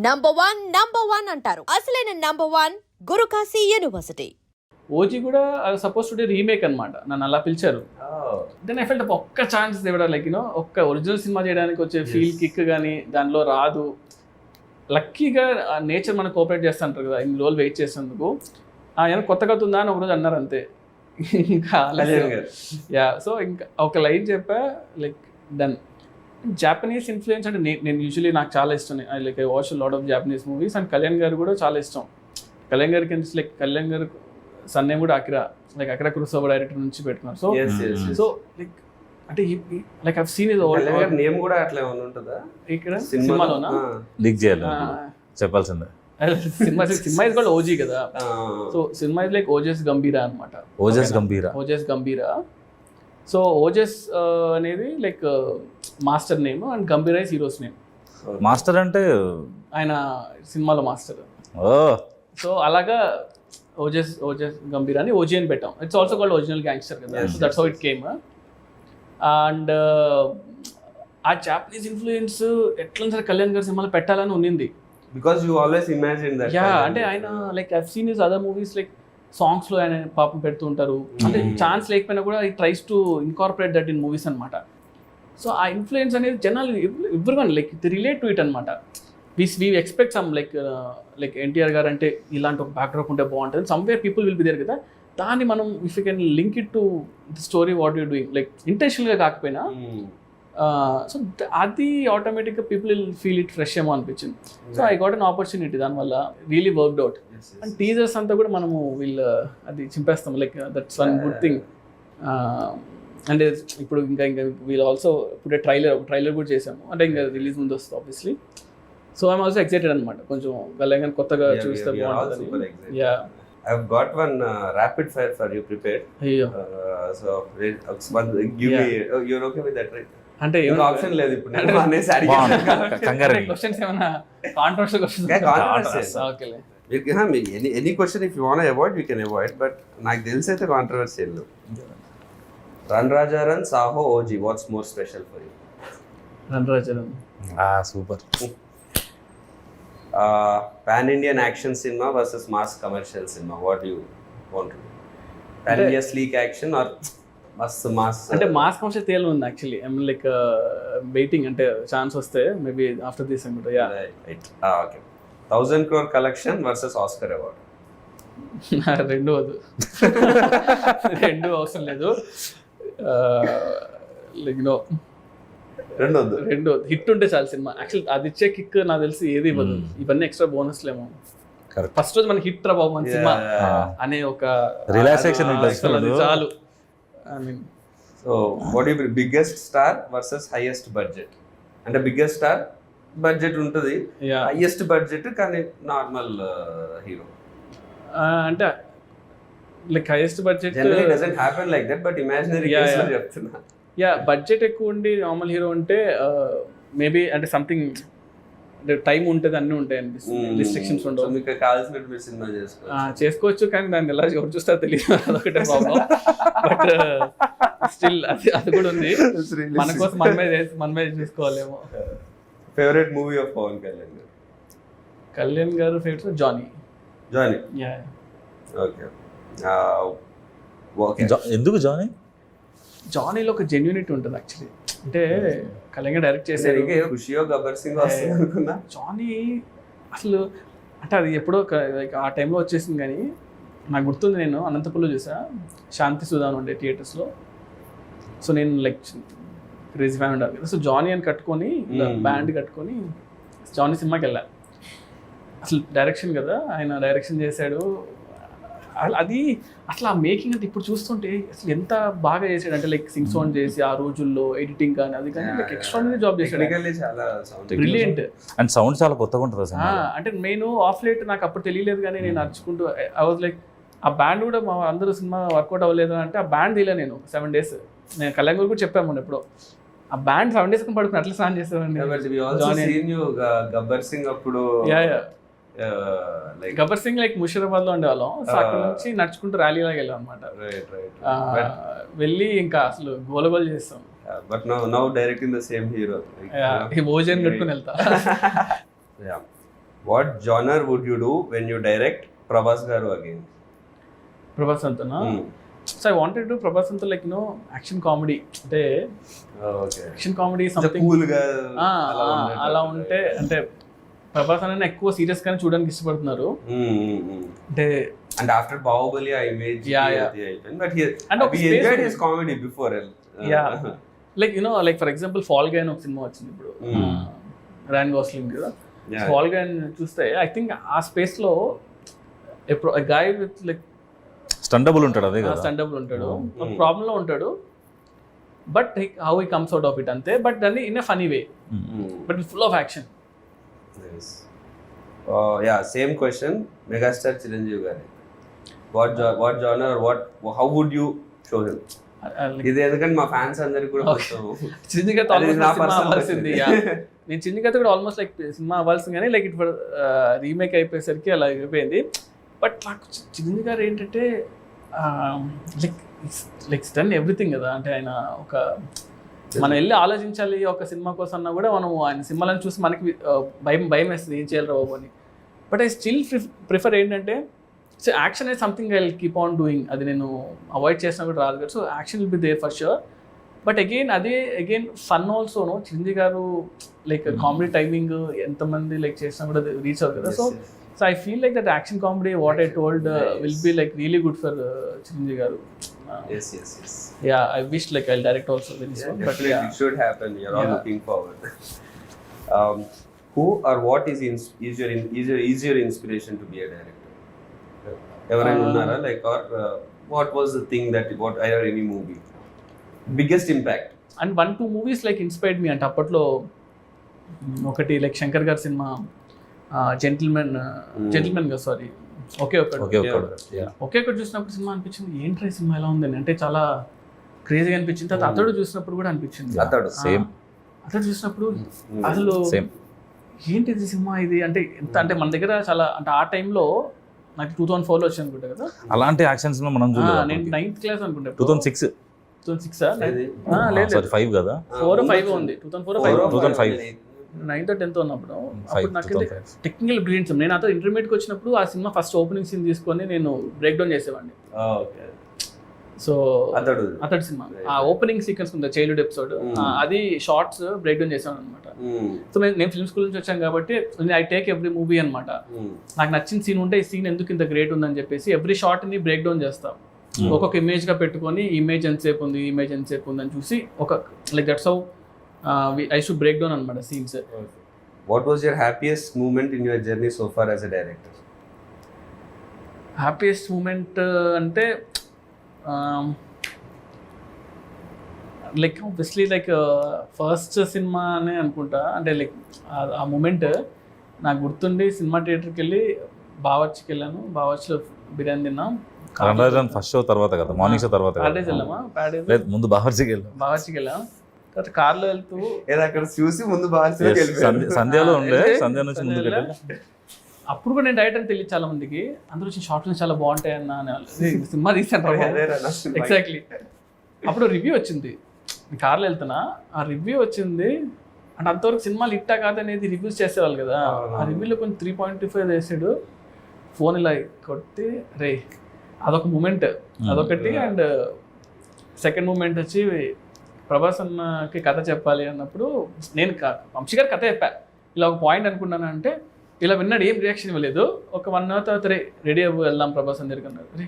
Number one అంటారు. అసలైన number one Gurukashi university. OG కూడా సపోజ్ టు రీమేక్ అనమాట. నన్ను అలా పిలిచారు. దెన్ ఐ ఫెల్ట్ ఒక్క ఛాన్స్ ఇవ్వడం, లైక్ యూనో ఒక్క ఒరిజినల్ సినిమా చేయడానికి వచ్చే ఫీల్ కిక్ కానీ దానిలో రాదు. లక్కీగా నేచర్ మనకు కోఆపరేట్ చేస్తుంటారు కదా, ఇన్ని రోజులు వెయిట్ చేసేందుకు. ఆయన కొత్తగా ఉందా అని ఒకరోజు అన్నారు అంతే. ఇంకా యా, సో ఇంకా ఒక లైన్ చెప్పా, లైక్ డన్. జాపనీస్ ఇన్ఫ్లుయెన్స్ అంటే నేను యూజువలీ నాకు చాలా ఇష్టం. Like I watch lot of Japanese movies. And Kalyan గారు కూడా చాలా ఇష్టం. కళ్యాణ్ గారికి లైక్ కళ్యాణ్ గారు సన్ నేమ్ కూడా Akira, like Akira Kurosawa director నుంచి పెట్టుకున్నారు. సో లైక్ అంటే like I've scene is name కూడా అట్లా ఏమైనా ఉంటుందా ఇక్కడ సినిమాలోనా? లీక్ చేయాలి చెప్పాల్సిందే. సినిమా ఇస్ కాల్డ్ ఓజీ కదా. So cinema is like Ojas గంభీరా అనమాట. ఓజస్ గంభీరా. సో ఓజస్ అనేది like master name and గంభీరా is heroes name. Master అంటే ఆయన సినిమాలో మాస్టర్. సో అలాగా ఓజస్ గంభీరా అని ఓజీ అని పెట్టాం. It's also called original gangster కదా. So that's how it came. And ఆ జాపనీస్ ఇన్ఫ్లుయెన్స్ ఎట్లా సరే కళ్యాణ్ గారి సినిమాలో పెట్టాలని ఉన్నింది. Because you always imagine that. Yeah, అంటే ఆయన like I've seen his other movies, like songs లో ఆయన పాపం పెడుతూ ఉంటారు. అంటే ఛాన్స్ లేకపోయినా కూడా he tries to incorporate that in movies అనమాట. సో ఆ ఇన్ఫ్లుయెన్స్ అనేది జనాలు everyone like the relate to it అనమాట. We expect some like NTR garu అంటే ఇలాంటి ఒక బ్యాక్డ్రాప్ ఉంటే బాగుంటుంది. Somewhere people will be there కదా. దాన్ని మనం if you can link it to the story what you doing, like ఇంటెన్షనల్గా కాకపోయినా, సో అది ఆటోమేటిక్గా people will feel it fresh ఏమో అనిపించింది. So I got an opportunity, దానివల్ల really worked out. And teasers అంతా కూడా మనము అది చింపేస్తాం, like that's one good thing. అంటే ఇప్పుడు ఇంకా వీల్ ఆల్సో ఇప్పుడు ట్రైలర్ కూడా చేసాము, అంటే ఇంకా రిలీజ్ ముందు వస్తుంది obviously. So I'm also excited అనమాట, కొంచెం కళ్యాణ్ కొత్తగా చూస్తే బాగుంటుంది. Yeah, I've got one rapid fire for you prepared. So give me. You're okay with that, right? అంటే ఆప్షన్ లేదు ఇప్పుడు. నేను అనేసి అడిగాను. క్వశ్చన్స్ ఏమైనా కాంట్రవర్షియల్ క్వశ్చన్స్? ఓకేలే. Any question if you want to avoid you can avoid, but నాకు తెలిసి అయితే controversial. Run Raja run, Saaho, OG, watts more special for you? Run Raja run. Super. Pan Indian action cinema versus mass commercial cinema, what do you want to do? Pan India sleek action or mass? అంటే mass commercial తేలు ఉంది actually. I mean like waiting, అంటే chance వస్తే maybe after this అనుకుంటా. Yeah, right. Okay. 1000 crore collection versus Oscar award. రెండు అవసరం లేదు. Like no, రెండు హిట్ ఉంటే చాలు సినిమా. యాక్చువల్ అది ఇచ్చే కిక్ నాకు తెలిసి ఏది ఇవ్వదు. ఇవన్నీ ఎక్స్ట్రా బోనస్లేమో. ఫస్ట్ రోజు మనకి హిట్ రా బాబు మన సినిమా అనే ఒక రిలాక్సేషన్ చాలు. I mean, so what you biggest star versus highest budget? అంటే బిగ్గెస్ట్ స్టార్ బడ్జెట్ ఉంటుంది, హైయెస్ట్ బడ్జెట్ కానీ నార్మల్ హీరో. అంటే like highest budget generally doesn't happen like that, but imaginary case లో చెప్తున్నా. యా, బడ్జెట్ ఎక్కువ ఉండి normal hero ఉంటే maybe అంటే సంథింగ్ టైం ఉంటుంది, అన్నీ ఉంటాయి అనిపిస్తుంది, రిస్ట్రిక్షన్స్ ఉండవు. మీకు కావాల్సినట్టు మీరు సినిమా చేసుకోవచ్చు, కానీ దాన్ని ఎలా ఎవరు చూస్తారో తెలియదు, అదొకటే ప్రాబ్లం. బట్ స్టిల్ అది కూడా ఉంది. మన కోసం మనమే చూసుకోవాలేమో. Favourite movie of Pawan Kalyan garu? Kalyan garu favourite Johnny. Yeah, okay. ఎందుకు జానీ? జానీలో ఒక జెన్యూనిటీ ఉంటుంది యాక్చువల్లీ. అంటే కళ్యాణ్ డైరెక్ట్ చేశారు. ఖుషియో గబ్బర్ సింగ్ వస్తుంది అనుకున్నా. జానీ అసలు అంటే అది ఎప్పుడో ఆ టైంలో వచ్చేసింది. కానీ నాకు గుర్తుంది, నేను అనంతపురంలో చూసా, శాంతి సుధాన్ ఉండే థియేటర్స్లో. సో నేను లైక్ క్రేజీ ఫ్యాన్ ఉండాలి కదా. సో జానీ అని కట్టుకొని బ్యాండ్ కట్టుకొని జానీ సినిమాకి వెళ్ళా. అసలు డైరెక్షన్ కదా, ఆయన డైరెక్షన్ చేశాడు. అది అసలు ఆ మేకింగ్ అంటే ఇప్పుడు చూస్తుంటే అసలు ఎంత బాగా చేశాడు అంటే, లైక్ సింగ్ సౌండ్ చేసి ఆ రోజుల్లో ఎడిటింగ్ కానీ అది కానీ లైక్ ఎక్స్ట్రాడినరీ జాబ్ చేశాడు. బ్రిలియంట్. అండ్ సౌండ్ చాలా కొత్తగా ఉంటుంది. అంటే నేను ఆఫ్ లైట్ నాకు అప్పుడు తెలియలేదు, కానీ నేను నడుచుకుంటూ ఐ వాజ్ లైక్ ఆ బ్యాండ్ కూడా మా అందరూ సినిమా వర్కౌట్ అవ్వలేదు అంటే ఆ బ్యాండ్ తీయలే నేను 7 days. నేను కళ్యాణ్ కూడా చెప్పాము మొన్న ఎప్పుడో, ఆ బ్యాండ్ 7 days పడుకుని అట్లా స్నాన్ చేస్తానండి. గబ్బర్ సింగ్ అప్పుడు గబ్బర్ సింగ్ లైక్ ముషీరాబాద్ లో ఉండేవాళ్ళం. సో అక్కడ నుంచి నడుచుకుంటూ ర్యాలీ లాగా వెళ్ళాం అనమాట. వెళ్ళి ఇంకా అసలు గోలగోలు చేస్తాం. But now directing the same hero, ఓజన్ కట్టుకుని వెళ్తా. What genre would you do when you direct Prabhas garu again? Prabhas అంతనా? So I wanted to Prabhas అంతా లైక్ యూనో యాక్షన్ కామెడీ, అంటే యాక్షన్ కామెడీ సంథింగ్ కూల్ గా అలా ఉంటే, అంటే ప్రభాస్ అనేది ఎక్కువ సీరియస్ గానే చూడడానికి ఇష్టపడుతున్నారు. అంటే and after Bahubali I image అయిపోయింది, but And we space enjoyed ఉంది. his comedy before. Like you know like for example fall guy అని ఒక సినిమా వచ్చింది ఇప్పుడు, రాయన్ గోస్లింగ్ కదా. ఫాల్ గై చూస్తే ఐ థింక్ ఆ స్పేస్ లో గాయ్ విత్ లైక్ స్టండబుల్ ఉంటాడు, అదే కదా, స్టండబుల్ ఉంటాడు, ఒక ప్రాబ్లం లో ఉంటాడు, but how he comes out of it అంతే, బట్ దాన్ని in a funny way, but full of action. Same question, megastar Chiranjeevi గారి, what genre or how would you show him? ఇది ఎందుకంటే మా ఫ్యాన్స్ అందరికి కూడా చిరంజీవి గారితో ఆల్మోస్ట్ సినిమా అవ్వాల్సింది. నేను చిరంజీవి గారితో కూడా ఆల్మోస్ట్ లైక్ సినిమా అవ్వాల్సింది, కానీ లైక్ ఇట్ రీమేక్ అయిపోయేసరికి అలా అయిపోయింది. బట్ నాకు చిరంజీవి గారు ఏంటంటే లైక్ డన్ ఎవ్రీథింగ్ కదా, అంటే ఆయన ఒక మనం వెళ్ళి ఆలోచించాలి ఒక సినిమా కోసం అన్నా కూడా మనం ఆయన సినిమాలను చూసి మనకి భయం వేస్తుంది, ఏం చేయాలి బాబు అని. బట్ ఐ స్టిల్ ప్రిఫర్ ఏంటంటే, so action is something I'll keep on doing, అది నేను అవాయిడ్ చేసినా కూడా రాదు కదా, so action will be there for sure. But again fun also no, Chiranjeevi garu like comedy timing ఎంతమంది లైక్ చేసినా కూడా రీచ్ అవుతుంది కదా. So I feel like that action comedy what I told will be like really good for Chiranjeevi garu. yes Yeah, I wish like I'll direct also very soon, but yeah, it should happen. You're all looking forward. Who or what is your inspiration to be a director? ఎవరైనా ఉన్నారా like, or what was the thing that either any movie biggest impact? And 1-2 movies like inspired me. అంటే అప్పట్లో ఒకటి like Shankar గారి cinema gentlemen గా sorry ఒకే ఒకటి చూసినప్పుడు cinema అనిపించింది, ఏంట్రా సినిమా ఎలా ఉందని, అంటే చాలా క్రేజీగా అనిపించింది. తర్వాత అతడు చూసినప్పుడు కూడా అనిపించింది, అతడు చూసినప్పుడు అసలు ఏంటిది సినిమా ఇది, అంటే ఎంత అంటే మన దగ్గర చాలా, అంటే ఆ టైంలో నాకు 2004లో వచ్చి అనుకుంటా కదా అలాంటి యాక్షన్స్ లో మనం నేను 9th క్లాస్ అనుకుంటా. 2006 లేదు 5 కదా, 4 or 5 ఉంది, 2005 9th or 10th ఉన్నప్పుడు. అప్పుడు నాకు టెక్నికల్ బ్రిలియన్స్, నేను అతను ఇంటర్మీడియట్కి వచ్చినప్పుడు ఆ సినిమా ఫస్ట్ ఓపెనింగ్ సీన్ తీసుకొని నేను బ్రేక్ డౌన్ చేసేవాడిని. సో అతడు సినిమా ఆ ఓపెనింగ్ సీక్వెన్స్ ఉంది, చైల్డ్హుడ్ ఎపిసోడ్, అది షార్ట్స్ బ్రేక్ డౌన్ చేసాను అనమాట. సో నేను ఫిల్మ్ స్కూల్ నుంచి వచ్చాను కాబట్టి ఐ టేక్ ఎవ్రీ మూవీ అనమాట. నాకు నచ్చిన సీన్ ఉంటే ఈ సీన్ ఎందుకు ఇంత గ్రేట్ ఉందని చెప్పేసి ఎవ్రీ షార్ట్ ని బ్రేక్ డౌన్ చేస్తాం, ఒక్కొక్క ఇమేజ్ గా పెట్టుకొని ఇమేజ్ ఎంతసేపు ఉంది అని చూసి ఒక like that's how I should break down అనమాట scenes. What was your happiest moment in your journey so far as a director? Happiest moment అంటే like obviously like first cinema అనే అనుకుంటా. అంటే లైక్ ఆ మూమెంట్ నాకు గుర్తుండి, సినిమా థియేటర్కి వెళ్ళి బావర్చికి వెళ్ళాను, బావర్చిలో బిర్యానీ తిన్నాం. ఫస్ట్ షో తర్వాత కదా, మార్నింగ్ షో తర్వాత ప్యాడేజ్ వెళ్ళామా, ముందు బావర్చికి వెళ్ళాం. తర్వాత కార్లో వెళ్తూ అక్కడ చూసి ముందు సంధ్యలో ఉండే, సంధ్య నుంచి ముందు అప్పుడు కూడా నేను డైరెక్టర్ అని తెలియదు చాలా మందికి, అందరూ వచ్చి షార్ట్స్ చాలా బాగుంటాయి అన్న సినిమా తీసాను. ఎగ్జాక్ట్లీ అప్పుడు రివ్యూ వచ్చింది, కార్లో వెళ్తున్నా, ఆ రివ్యూ వచ్చింది. అంటే అంతవరకు సినిమాలు హిట్టా కాదనేది రివ్యూస్ చేసేవాళ్ళు కదా, ఆ రివ్యూలో కొంచెం 3.25 వేసాడు. ఫోన్ ఇలా కొట్టి రే, అదొక మూమెంట్, అదొకటి. అండ్ సెకండ్ మూమెంట్ వచ్చి ప్రభాస్ అన్నకి కథ చెప్పాలి అన్నప్పుడు నేను వంశీ గారి కథ చెప్పా, ఇలా ఒక పాయింట్ అనుకున్నాను అంటే ఇలా విన్నాడు, ఏం రియాక్షన్ ఇవ్వలేదు. ఒక 1 hour తర్వాత రెడీ అవ్వు వెళ్దాం ప్రభాస్ అని దగ్గరికి అన్నారు. రే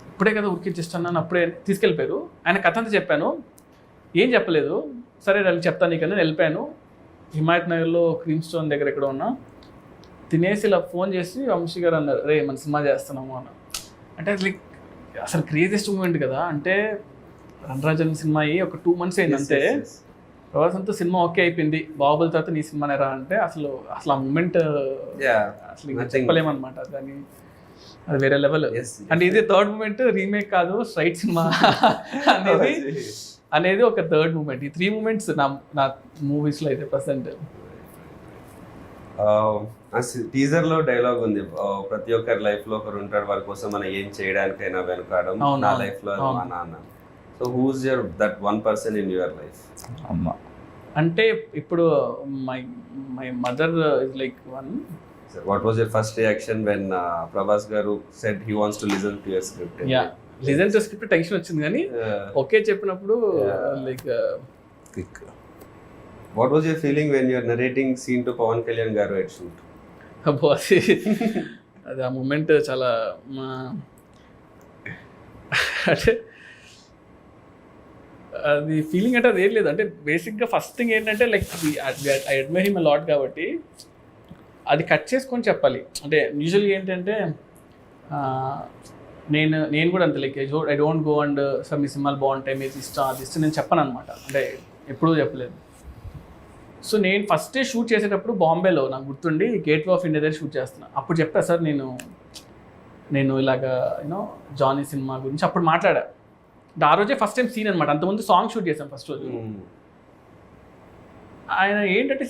ఇప్పుడే కదా ఉరికిచ్చేస్తున్నాను, అప్పుడే తీసుకెళ్ళిపోయారు. ఆయన కథ అంతా చెప్పాను, ఏం చెప్పలేదు. సరే వాళ్ళు చెప్తాను నీకన్నా వెళ్ళిపోయాను. హిమాయత్ నగర్లో క్రీమ్ స్టోన్ దగ్గర ఎక్కడ ఉన్నా తినేసి ఇలా ఫోన్ చేసి వంశీ గారు అన్నారు, రే మన సినిమా చేస్తున్నాము అన్న. అంటే లైక్ అసలు క్రేజియస్ట్ మూమెంట్ కదా. అంటే రణరాజన్ సినిమా అయ్యి ఒక 2 months అయింది అంతే, ప్రభాస్ అంతా సినిమా ఓకే అయిపోయింది, బాహుబలి తర్వాత నీ సినిమానే రా అంటే అసలు ఆ మూమెంట్ అసలు ఇంకా చెప్పలేమన్నమాట. దాన్ని అది వేరే లెవెల్. అంటే ఇది థర్డ్ మూమెంట్, రీమేక్ కాదు, స్ట్రైట్ సినిమా అనేది ఒక థర్డ్ మూమెంట్. ఈ 3 moments నా మూవీస్లో అయితే ప్రజెంట్. టీజర్ లో డైలాగ్ ఉంది, ప్రతి ఒక్కరి లైఫ్ లో ఒకరు ఉంటాడు, వారి కోసం మనం ఏం చేయడానికైనా వెనుకాడం, నా లైఫ్ లో మా నాన్న. So who's that one person in your life? అమ్మ. అంటే ఇప్పుడు my my mother is like one. What was your first reaction when Prabhas garu said he wants to listen to your script? Yeah listen to script tension వచ్చింది కానీ okay చెప్పినప్పుడు like Quick. What was your feeling when you're narrating scene to Pawan Kalyan garu at shoot? అబ్బో అది ఆ moment చాలా అంటే అది feeling అంటే అది ఏం లేదు. అంటే బేసిక్గా ఫస్ట్ థింగ్ ఏంటంటే like I admire him lot కాబట్టి అది కట్ చేసుకొని చెప్పాలి. అంటే యూజువల్గా ఏంటంటే నేను కూడా అంతే like I don't go and some మీ సినిమాలు బాగుంటాయి మీరు ఇష్టం అది ఇష్టం నేను చెప్పను అనమాట. అంటే ఎప్పుడూ చెప్పలేదు. సో నేను ఫస్ట్ డే షూట్ చేసేటప్పుడు బాంబేలో నాకు గుర్తుండి గేట్వే ఆఫ్ ఇండియా దగ్గర షూట్ చేస్తున్నా. అప్పుడు చెప్పా సార్ నేను ఇలాగా యూనో జానీ సినిమా గురించి అప్పుడు మాట్లాడా. ఆ రోజే ఫస్ట్ టైం సీన్ అనమాట. అంతకుముందు సాంగ్ షూట్ చేశాం ఫస్ట్ రోజు. ఆయన ఏంటంటే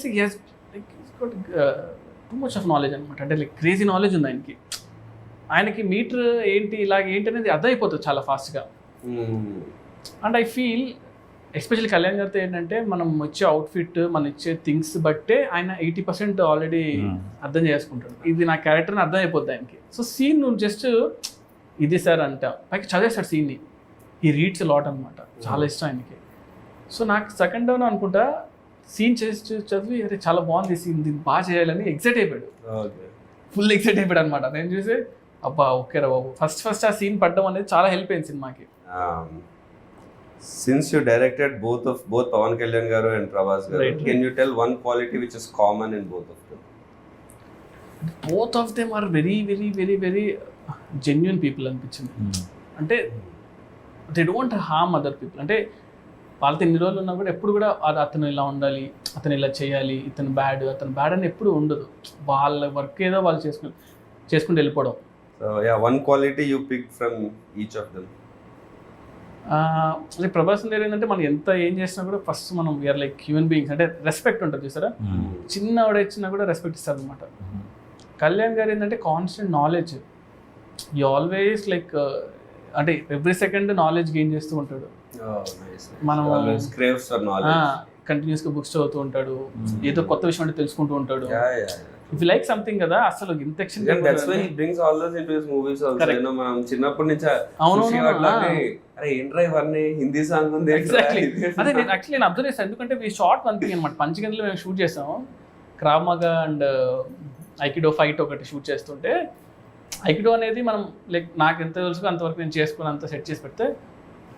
టూ మచ్ ఆఫ్ నాలెడ్జ్ అనమాట. అంటే లైక్ క్రేజీ నాలెడ్జ్ ఉంది ఆయనకి మీటర్ ఏంటి ఇలాగ ఏంటి అనేది అర్థమైపోతుంది చాలా ఫాస్ట్గా. And I feel especially Kalyan గారితో ఏంటంటే మనం వచ్చే అవుట్ఫిట్ మనం ఇచ్చే థింగ్స్ బట్టే ఆయన 80% ఆల్రెడీ అర్థం చేసుకుంటాడు. ఇది నా క్యారెక్టర్ని అర్థం అయిపోద్ది ఆయనకి. సో సీన్ నువ్వు జస్ట్ ఇది సార్ అంట పైకి చదివేస్తాడు సీన్ని. ఈ రీడ్స్ లాట్ అనమాట. చాలా ఇష్టం ఆయనకి. సో నాకు సెకండ్ డౌన్ అనుకుంటా సీన్ చేసి చదివి అరే చాలా బాగుంది సీన్ దీన్ని బాగా చేయాలని ఎక్సైట్ అయిపోయాడు. ఫుల్ ఎక్సైట్ అయిపోయాడు అనమాట. నేను చూసి అబ్బా ఓకే రా బాబు ఫస్ట్ ఆ సీన్ పడ్డం అనేది చాలా హెల్ప్ అయింది సినిమాకి. Since you directed both Pawan Kalyan garu and Prabhas garu, Right. can you tell one quality which is common in both of them? Both of them are very very very very genuine people అనిపించింది. అంటే they don't harm other people. అంటే వాళ్ళతో ఎన్ని రోజులు ఉన్నా కూడా ఎప్పుడు కూడా అతను ఇలా ఉండాలి అతను ఇలా చేయాలి అతను బ్యాడ్ అని ఎప్పుడు ఉండదు. వాళ్ళ వర్క్ ఏదో వాళ్ళు చేసుకుంటూ వెళ్ళిపోవడం. So yeah, one quality you picked from each of them. అంటే ప్రభాస్ దగ్గర ఏంటంటే మనం ఎంత ఏం చేసినా కూడా ఫస్ట్ మనం వీఆర్ లైక్ హ్యూమన్ బీయింగ్స్. అంటే రెస్పెక్ట్ ఉంటుంది చూసారా. చిన్న ఆవిడ ఇచ్చినా కూడా రెస్పెక్ట్ ఇస్తారు అనమాట. కళ్యాణ్ గారు ఏంటంటే కాన్స్టెంట్ నాలెడ్జ్. ఈ ఆల్వేస్ లైక్ అంటే ఎవ్రీ సెకండ్ నాలెడ్జ్ గెయిన్ చేస్తూ ఉంటాడు. మనం Always craves for knowledge. కంటిన్యూస్గా బుక్స్ చదువుతూ ఉంటాడు. ఏదో కొత్త విషయం అంటే తెలుసుకుంటూ ఉంటాడు. Yeah. If you like something కదా అసలు ఇంత ఎక్షన్. And that's why he brings all those into his movies also. Correct. You know, మనం చిన్నప్పటి నుంచి అవునవును. అరే ఏంట్రా ఇవన్నీ హిందీ సాంగ్ ఉంది ఎగ్జాక్ట్లీ అదే నేను యాక్చువల్లీ నేను అబ్జర్వ్ చేస్తాను. ఎందుకంటే ఈ షార్ట్ వన్ థింగ్ అనమాట. పంచగంటలో మేము షూట్ చేసాము. క్రావ్ మగా అండ్ ఐకిడో ఫైట్ ఒకటి షూట్ చేస్తుంటే ఐకిడో అనేది మనం లైక్ నాకు ఎంత తెలుసు అంతవరకు నేను చేసుకుని అంత సెట్ చేసి పెడితే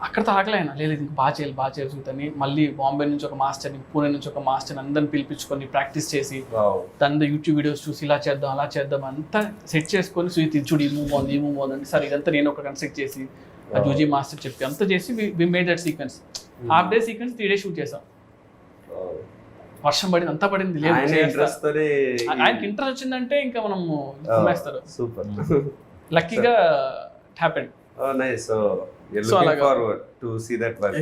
అక్కడతో ఆగలేనా లేదు ఇంక బాగా చేయాలి చూద్దని మళ్ళీ బాంబే నుంచి ఒక మాస్టర్ని పూణే నుంచి ఒక మాస్టర్ని అందరిని పిలిపించుకొని ప్రాక్టీస్ చేసి దాని యూట్యూబ్ వీడియోస్ చూసి ఇలా చేద్దాం అలా చేద్దాం అంతా సెట్ చేసుకొని సుయిత్ చూడు ఈ మూవ్ బాగుంది అంటే సరే ఇదంతా నేను ఒక కన్స్ట్రక్ట్ చేసి ఆ జూజీ మాస్టర్ చెప్పి అంతా చేసి we made that sequence. Half day sequence 3 days shoot చేసాం. వర్షం పడింది అంతా పడింది లేదు ఆయనకి ఇంట్రెస్ట్ వచ్చిందంటే ఇంకా మనం వేస్తారు. సూపర్ లక్కీగా happened. Oh nice. So you're looking forward to see that work.